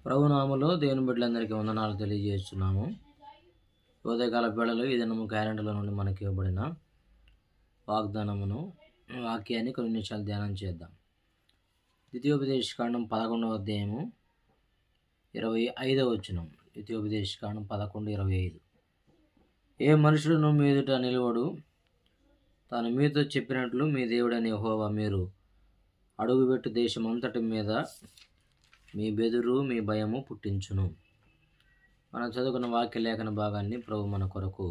ప్రభునామములో దేవుని బిడ్డలందరికీ వందనాలు తెలియజేస్తున్నాము. ఉదయకాల వేళలో ఈ దినము క్యాలెండర్లో నుండి మనకి ఇవ్వబడిన వాక్యాన్ని కొన్ని నిమిషాలు ధ్యానం చేద్దాం. ద్వితీయోపదేశకాండం 11వ అధ్యాయము 25వ వచనం. ద్వితీయోపదేశకాండం 11:25. ఏ మనుషుడును మీ ఎదుట నిలవడు, తాను మీతో చెప్పినట్లు మీ దేవుడైన యెహోవా మీరు అడుగుపెట్టు దేశమంతటి మీద మీ బెదురు మీ భయము పుట్టించును. మనం చదువుకున్న వాక్య లేఖన భాగాన్ని ప్రభు మన కొరకు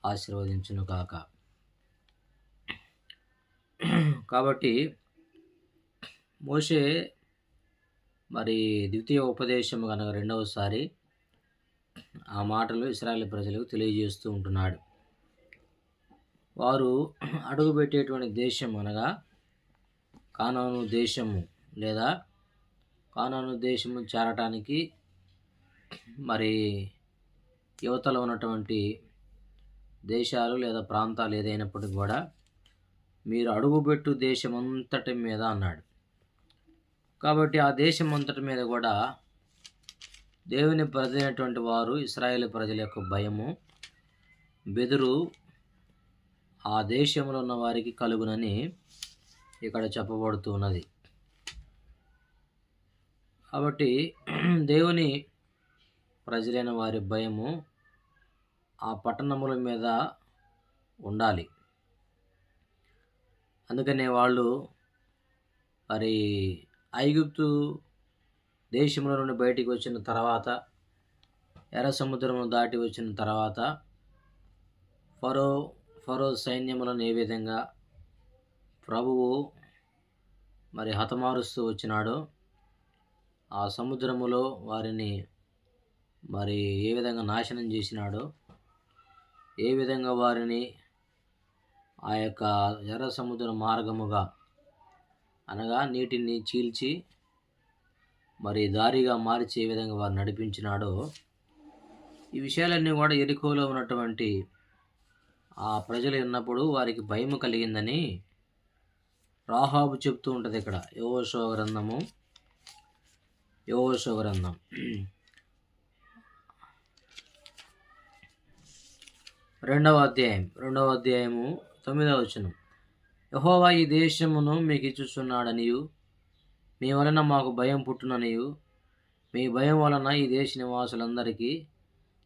ఆశీర్వదించును కాక. కాబట్టి మోషే ద్వితీయ ఉపదేశం కనుక రెండవసారి ఆ మాటలు ఇశ్రాయేలు ప్రజలకు తెలియజేస్తూ ఉంటున్నాడు. వారు అడుగుపెట్టేటువంటి దేశం అనగా కానాను దేశము లేదా కానాను దేశము చేరటానికి యువతలో ఉన్నటువంటి దేశాలు లేదా ప్రాంతాలు ఏదైనప్పటికీ కూడా మీరు అడుగుపెట్టు దేశమంతటి మీద అన్నాడు. కాబట్టి ఆ దేశమంతటి మీద కూడా దేవుని ప్రజలైనటువంటి వారు ఇశ్రాయేలు ప్రజల యొక్క భయము బెదురు ఆ దేశంలో ఉన్న వారికి కలుగునని ఇక్కడ చెప్పబడుతున్నది. కాబట్టి దేవుని ప్రజలైన వారి భయము ఆ పట్టణముల మీద ఉండాలి. అందుకనే వాళ్ళు ఐగుప్తు దేశంలో నుండి బయటికి వచ్చిన తర్వాత, ఎర్ర సముద్రము దాటి వచ్చిన తర్వాత ఫరో సైన్యములను ఏ విధంగా ప్రభువు హతమారుస్తూ వచ్చినాడో, ఆ సముద్రములో వారిని ఏ విధంగా నాశనం చేసినాడో, ఏ విధంగా వారిని ఆ యొక్క ఎర్ర సముద్ర మార్గముగా అనగా నీటిని చీల్చి దారిగా మార్చి ఏ విధంగా వారు నడిపించినాడో, ఈ విషయాలన్నీ కూడా యెరికోలో ఉన్నటువంటి ఆ ప్రజలు ఉన్నప్పుడు వారికి భయము కలిగిందని రాహాబు చెప్తూ ఉంటుంది. ఇక్కడ యెహోషువ గ్రంథం 2వ అధ్యాయము 9వ వచనం. యెహోవా ఈ దేశమును మీకు ఇచ్చుచున్నాడనియు, మీ వలన మాకు భయం పుట్టుననియు, మీ భయం వలన ఈ దేశ నివాసులందరికీ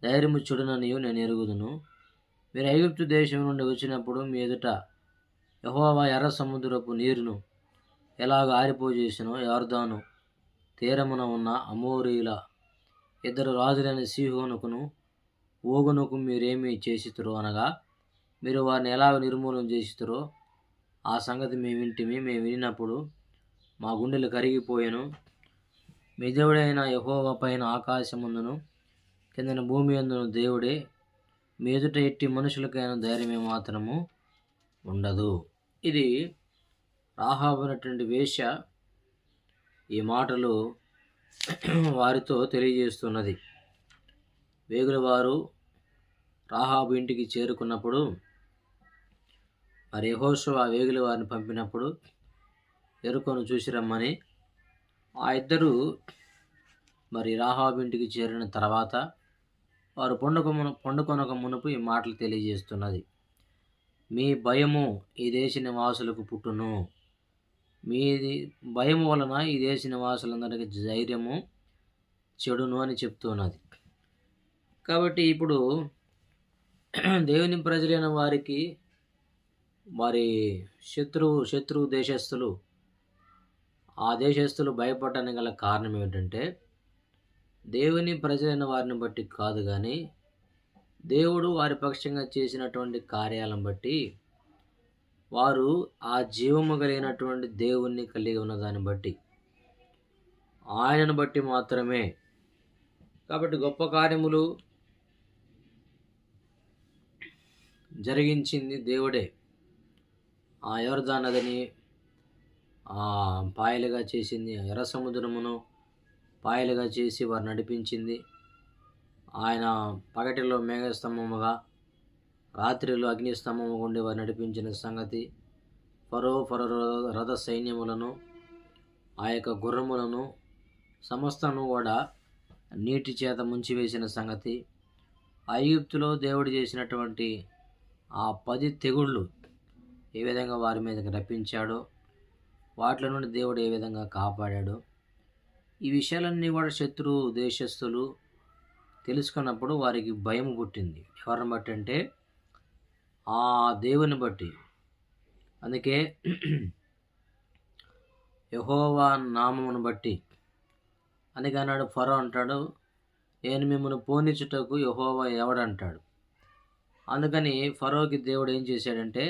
ధైర్యము చెడుననియు నేను ఎరుగుదును. మీరు ఐగుప్తు దేశం నుండి వచ్చినప్పుడు మీ ఎదుట యెహోవా ఎర్ర సముద్రపు నీరును ఎలాగ ఆరిపోజేసినో, యొర్దాను తీరమున ఉన్న అమోరీల 2 రాజులైన సీహోనుకును ఓగునుకు మీరేమి చేసితురో అనగా మీరు వారిని ఎలాగ నిర్మూలన చేసితురో ఆ సంగతి మేము వినినప్పుడు మా గుండెలు కరిగిపోయాను. మీ దేవుడైన యెహోవా పైన ఆకాశమందును కిందన భూమి అందును దేవుడే, మీ ఎదుట ఎట్టి మనుషులకైనా ధైర్యమే మాత్రము ఉండదు. ఇది రాహాబు అనేటువంటి వేశ్య ఈ మాటలు వారితో తెలియజేస్తున్నది. వేగుల వారు రాహాబు ఇంటికి చేరుకున్నప్పుడు యెహోషువ వేగుల వారిని పంపినప్పుడు యెరికోను చూసి రమ్మని ఆ ఇద్దరు రాహాబు ఇంటికి చేరిన తర్వాత వారు పండుకొనక మునుపు ఈ మాటలు తెలియజేస్తున్నది. మీ భయము ఈ దేశ నివాసులకు పుట్టును, మీది భయము వలన ఈ దేశ నివాసులందరికీ ధైర్యము చెడును అని చెప్తున్నది. కాబట్టి ఇప్పుడు దేవుని ప్రజలైన వారికి శత్రువు దేశస్థులు ఆ దేశస్థులు భయపడడానికి గల కారణం ఏమిటంటే దేవుని ప్రజలైన వారిని బట్టి కాదు, కానీ దేవుడు వారి పక్షంగా చేసినటువంటి కార్యాలను బట్టి, వారు ఆ జీవము కలిగినటువంటి దేవుణ్ణి కలిగి ఉన్నదాన్ని బట్టి, ఆయనను బట్టి మాత్రమే. కాబట్టి గొప్ప కార్యములు జరిగించింది దేవుడే. ఆ యొర్దాను నదిని పాయలుగా చేసింది, ఎర్ర సముద్రమును పాయలుగా చేసి వారు నడిపించింది. ఆయన పగటిలో మేఘస్తంభముగా, రాత్రిలో అగ్నిస్తంభము ఉండి వారు నడిపించిన సంగతి, ఫరో రథ సైన్యములను, ఆ యొక్క గుర్రములను సమస్తను కూడా నీటి చేత ముంచివేసిన సంగతి, ఐగుప్తులో దేవుడు చేసినటువంటి ఆ 10 తెగుళ్ళు ఏ విధంగా వారి మీదకి రప్పించాడో, వాటిలో నుండి దేవుడు ఏ విధంగా కాపాడాడో, ఈ విషయాలన్నీ కూడా శత్రువు దేశస్థులు తెలుసుకున్నప్పుడు వారికి భయం పుట్టింది. ఎవరిని బట్టి అంటే ఆ దేవుని బట్టి. అందుకే యెహోవా నామమును బట్టి. అందుకే అన్నాడు, ఫరో అంటాడు, నేను మిమ్మల్ని పోనిచ్చుటకు యెహోవా ఎవడంటాడు. అందుకని ఫరోకి దేవుడు ఏం చేశాడంటే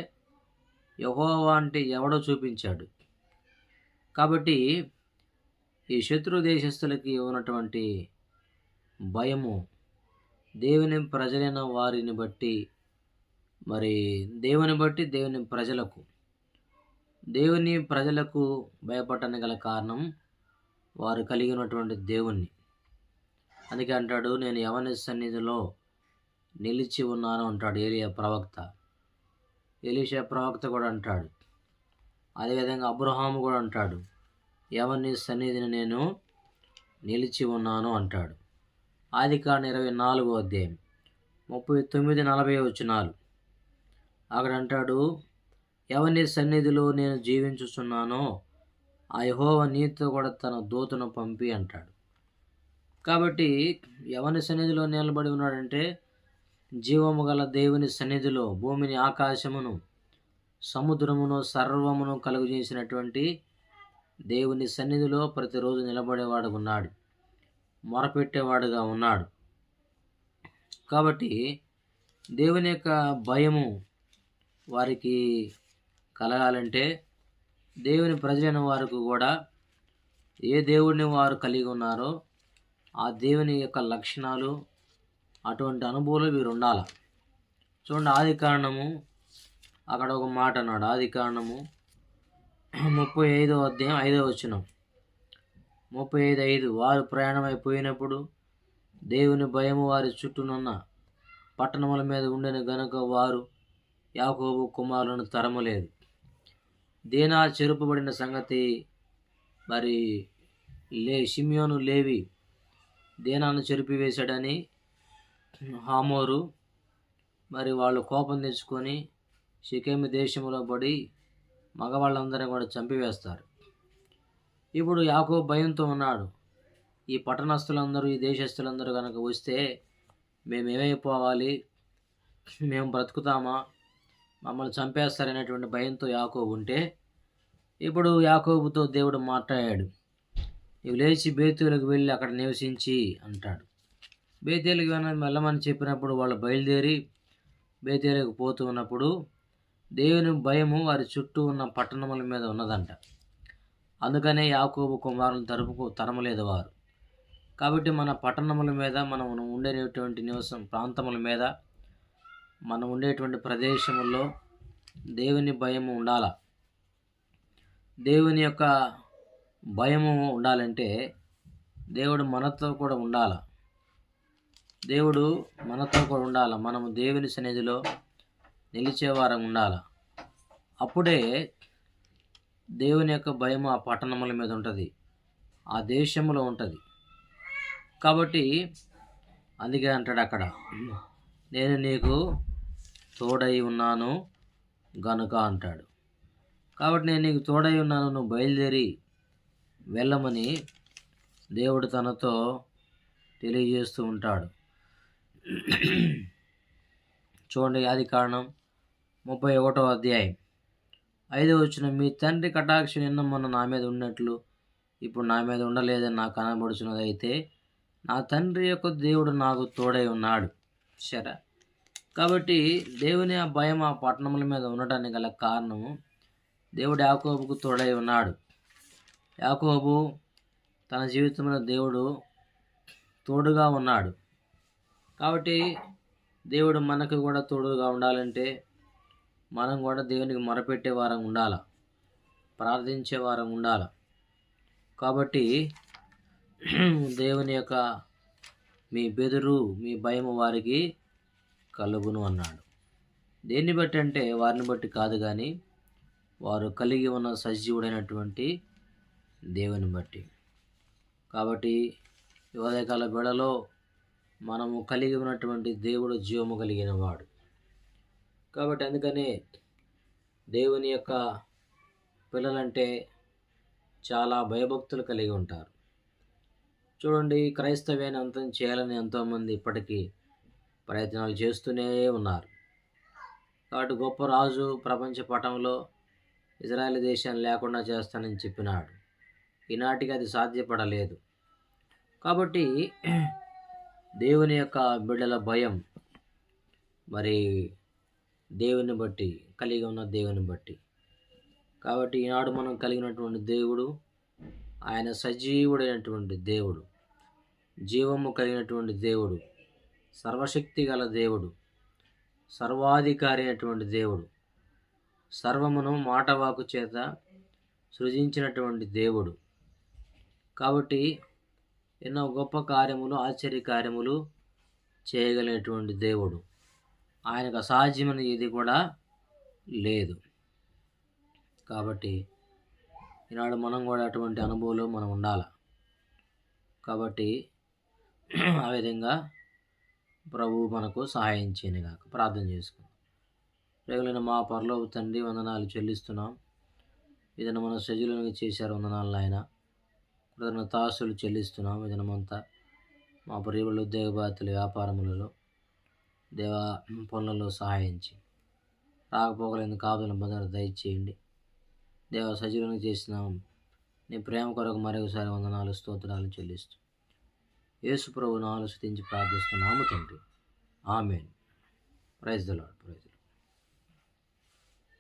యెహోవా అంటే ఎవడో చూపించాడు. కాబట్టి ఈ శత్రు దేశస్థులకి ఉన్నటువంటి భయము దేవుని ప్రజలైన వారిని బట్టి, మరి దేవుని ప్రజలకు భయపడటానికి గల కారణం వారు కలిగి ఉన్నటువంటి దేవుణ్ణి. అందుకే అంటాడు, నేను యెహోవా సన్నిధిలో నిలిచి ఉన్నాను అంటాడు ఎలీషా ప్రవక్త కూడా అంటాడు. అదేవిధంగా అబ్రహాము కూడా అంటాడు, యెహోవా సన్నిధిని నేను నిలిచి ఉన్నాను అంటాడు. ఆదికాండం 24వ అధ్యాయం 39-40 వచనాలు. అక్కడ అంటాడు, యెహోవా సన్నిధిలో నేను జీవించుచున్నానో ఆ యెహోవా నీతో కూడా తన దూతను పంపి అంటాడు. కాబట్టి యెహోవా సన్నిధిలో నిలబడి ఉన్నాడంటే జీవము గల దేవుని సన్నిధిలో భూమిని, ఆకాశమును, సముద్రమును, సర్వమును కలుగజేసినటువంటి దేవుని సన్నిధిలో ప్రతిరోజు నిలబడేవాడు ఉన్నాడు, మొరపెట్టేవాడుగా ఉన్నాడు. కాబట్టి దేవుని యొక్క భయము వారికి కలగాలంటే దేవుని ప్రజలైన వారికి కూడా ఏ దేవుడిని వారు కలిగి ఉన్నారో ఆ దేవుని యొక్క లక్షణాలు, అటువంటి అనుభవాలు వీరు ఉండాలి. చూడండి, ఆదికాండము అక్కడ ఒక మాట అన్నాడు. ఆదికాండము 35వ అధ్యాయం 5వ వచనం, 35:5. వారు ప్రయాణమైపోయినప్పుడు దేవుని భయము వారి చుట్టూనున్న పట్టణముల మీద ఉండెను గనుక వారు యాకోబు కుమారులను తరమలేదు. దీనా చెరుపబడిన సంగతి మరి షిమ్యోను లేవి దీనాను చెరిపివేశాడని హామోరు మరి వాళ్ళు కోపం తెచ్చుకొని షెకెము దేశంలో పడి మగవాళ్ళందరినీ కూడా చంపివేస్తారు. ఇప్పుడు యాకోబు భయంతో ఉన్నాడు. ఈ పట్టణస్థులందరూ, ఈ దేశస్థులందరూ కనుక వస్తే మేమేమైపోవాలి, మేము బ్రతుకుతామా, మమ్మల్ని చంపేస్తారనేటువంటి భయంతో యాకోబు ఉంటే, ఇప్పుడు యాకోబుతో దేవుడు మాట్లాడాడు, నువ్వు లేచి బేతేలుకు వెళ్ళి అక్కడ నివసించి అంటాడు. బేతేలుకు వెళ్ళమని చెప్పినప్పుడు వాళ్ళు బయలుదేరి బేతేలుకు పోతూ ఉన్నప్పుడు దేవుని భయము వారి చుట్టూ ఉన్న పట్టణముల మీద ఉన్నదంట. అందుకనే యాకోబు కుమారులను తరమలేదు వారు. కాబట్టి మన పట్టణముల మీద, మనం ఉండేటువంటి ప్రాంతముల మీద, మనం ఉండేటువంటి ప్రదేశముల్లో దేవుని భయము ఉండాల. దేవుని యొక్క భయము ఉండాలంటే దేవుడు మనతో కూడా ఉండాల. మనము దేవుని సన్నిధిలో నిలిచేవారం ఉండాల. అప్పుడే దేవుని యొక్క భయము ఆ పట్టణముల మీద ఉంటుంది, ఆ దేశంలో ఉంటుంది. కాబట్టి అందుకే అంటాడు అక్కడ, నేను నీకు తోడై ఉన్నాను గనుక అంటాడు. కాబట్టి నేను నీకు తోడై ఉన్నాను, నువ్వు బయలుదేరి వెళ్ళమని దేవుడు తనతో తెలియజేస్తూ ఉంటాడు. చూడండి, ఆదికాండం 31వ అధ్యాయం 5వ వచనం, మీ తండ్రి కటాక్షం నిన్న మొన్న నా మీద ఉన్నట్లు ఇప్పుడు నా మీద ఉండలేదని నాకు కనబడుచున్నది. అయితే నా తండ్రి యొక్క దేవుడు నాకు తోడై ఉన్నాడు. సరే, కాబట్టి దేవుని ఆ భయం ఆ పట్టణముల మీద ఉండటానికి గల కారణము దేవుడు యాకోబుకు తోడై ఉన్నాడు. యాకోబు తన జీవితంలో దేవుడు తోడుగా ఉన్నాడు. కాబట్టి దేవుడు మనకు కూడా తోడుగా ఉండాలంటే మనం కూడా దేవునికి మొరపెట్టే వారం ఉండాల, ప్రార్థించే వారం ఉండాల. కాబట్టి దేవుని యొక్క మీ బెదురు, మీ భయము వారికి కలుగును అన్నాడు. దేన్ని బట్టి అంటే వారిని బట్టి కాదు, కానీ వారు కలిగి ఉన్న సజీవుడైనటువంటి దేవుని బట్టి. కాబట్టి ఈ ఉదయకాల వేళలో మనము కలిగి ఉన్నటువంటి దేవుడు జీవము కలిగిన వాడు. కాబట్టి అందుకనే దేవుని యొక్క పిల్లలంటే చాలా భయభక్తులు కలిగి ఉంటారు. చూడండి, క్రైస్తవ్యాన్ని అంతం చేయాలని ఎంతోమంది ఇప్పటికీ ప్రయత్నాలు చేస్తూనే ఉన్నారు. కాబట్టి గొప్ప రాజు ప్రపంచ పటంలో ఇజ్రాయెల్ దేశాన్ని లేకుండా చేస్తానని చెప్పినాడు. ఈనాటికి అది సాధ్యపడలేదు. కాబట్టి దేవుని యొక్క బిడ్డల భయం మరి దేవుని బట్టి, కలిగి ఉన్న దేవుని బట్టి. కాబట్టి ఈనాడు మనం కలిగినటువంటి దేవుడు ఆయన సజీవుడైనటువంటి దేవుడు, జీవము కలిగినటువంటి దేవుడు, సర్వశక్తి గల దేవుడు, సర్వాధికారి అయినటువంటి దేవుడు, సర్వమును మాటవాకు చేత సృజించినటువంటి దేవుడు. కాబట్టి ఎన్నో గొప్ప కార్యములు, ఆశ్చర్య కార్యములు చేయగలిగినటువంటి దేవుడు. ఆయనకు అసాధ్యమైన ఏది కూడా లేదు. కాబట్టి ఈనాడు మనం కూడా అటువంటి అనుభవంలో మనం ఉండాలి. కాబట్టి ఆ విధంగా ప్రభువు మనకు సహాయం చేయనుగాక. ప్రార్థన చేసుకుందాం. ప్రేమలైన మా పరలోక తండ్రి, వందనాలు చెల్లిస్తున్నాం. ఇదను మన సజీవులను చేశారు, వందనాలు నాయన. కృతజ్ఞతాస్తులు చెల్లిస్తున్నాం. ఇదనమంతా మా ప్రియులు ఉద్యోగ బాధ్యతలు, వ్యాపారములలో, దేవా పనులలో సహాయించి రాకపోకలేని కాదులను భద్రత దయచేయండి. దేవ సజీవులను చేసిన నీ ప్రేమ కొరకు మరొకసారి వందనాలు, స్తోత్రాలు చెల్లిస్తూ యేసు ప్రభువును ఆలోచించి ప్రార్థిస్తున్నాము తండ్రి. ఆమేన్. Praise the lord.